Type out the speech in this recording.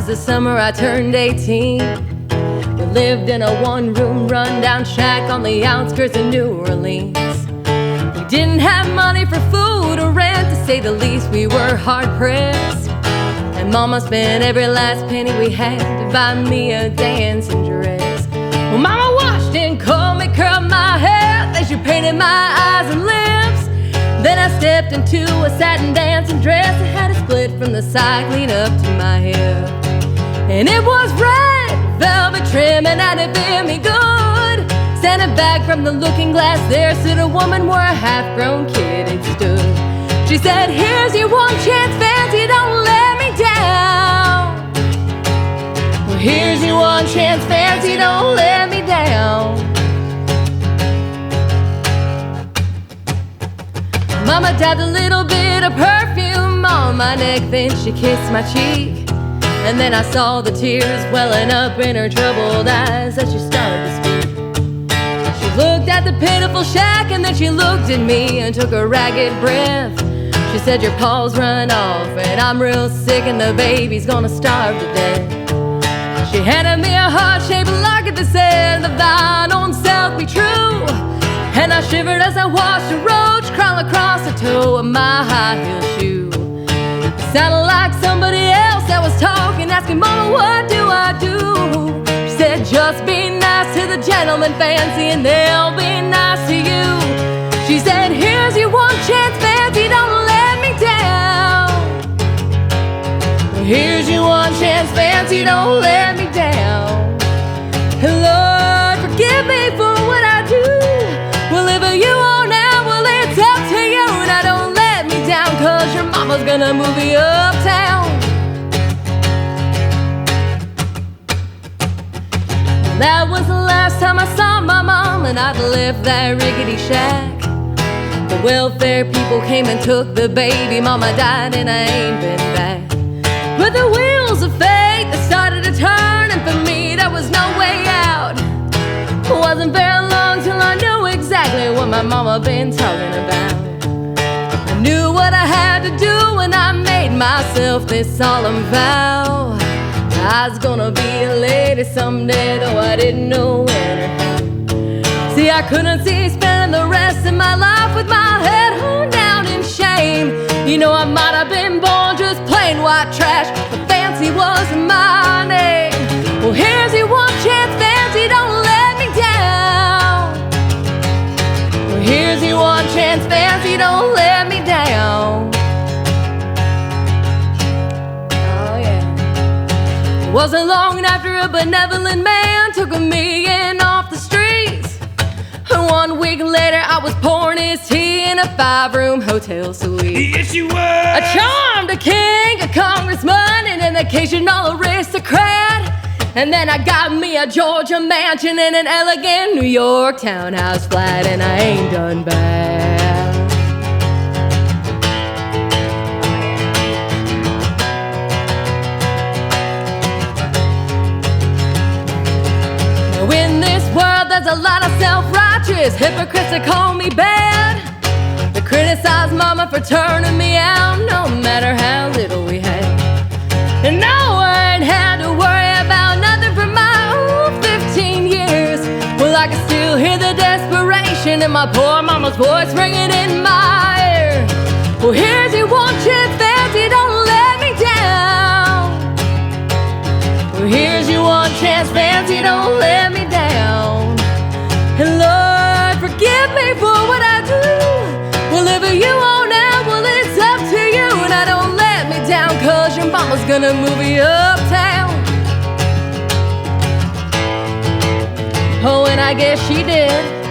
'cause this summer I turned 18. We lived in a one-room rundown shack on the outskirts of New Orleans. We didn't have money for food or rent, to say the least. We were hard-pressed, and Mama spent every last penny we had to buy me a dancing dress. Well, Mama washed and combed me, curled my hair, then she painted my eyes and lips. Then I stepped into a satin dancing dress that had a split from the side clean up to my hip. And it was red velvet trim, and that it fit me good. Standing back from the looking glass, there stood a woman where a half-grown kid had stood. She said, "Here's your one chance, fancy, don't let me down. Well, here's your one chance, fancy, don't let me down." Mama dabbed a little bit of perfume on my neck, then she kissed my cheek. And then I saw the tears welling up in her troubled eyes as she started to speak. She looked at the pitiful shack, and then she looked at me and took a ragged breath. She said, "Your paw's run off, and I'm real sick, and the baby's gonna starve to death." She handed me a heart-shaped locket that said, "The thine own self be true." And I shivered as I watched a roach crawl across the toe of my high-heel shoe. It sounded like somebody else that was talking, asking, "Mama, what do I do?" She said, "Just be nice to the gentleman, fancy, and they'll be nice to you." She said, "Here's your one chance, fancy, don't let me down. Here's your one chance, fancy, don't let me down. And Lord, forgive me for what I do. Whatever you want now, well, it's up to you. Now don't let me down, 'cause your mama's gonna move you uptown." That was the last time I saw my mom, and I'd left that rickety shack. The welfare people came and took the baby. Mama died and I ain't been back. But the wheels of fate, they started to turn, and for me there was no way out. It wasn't very long till I knew exactly what my mama been talking about. I knew what I had to do when I made myself this solemn vow. I was gonna be a lady someday, though I didn't know when or how. See, I couldn't see spending the rest of my life with my head hung down in shame. You know, I might have been born just plain white trash, but fancy wasn't my name. Well, here's your one chance, fancy, don't let me down. Well, here's your one chance, fancy, don't let me down. Oh yeah. It wasn't long after a benevolent man took me in off the streets. And 1 week later I was pouring his tea in a 5-room hotel suite. Yes, you were. I charmed a king, a congressman, and an occasional aristocrat. And then I got me a Georgia mansion and an elegant New York townhouse flat, and I ain't done bad. Now in this world there's a lot of self-righteous hypocrites that call me bad. They criticize Mama for turning me out, no matter how little we had. And no, I ain't had to worry about nothing for my own 15 years. Well, I can still hear the desperation in my poor mama's voice ringing in my ear. Well, here's your one chance, fancy, don't let me down. Well, here's your one chance, fancy, don't let me down. And Lord, forgive me for what I do. Whatever you want now, well, it's up to you. Now don't let me down, 'cause your mama's gonna move you uptown. Oh, and I guess she did.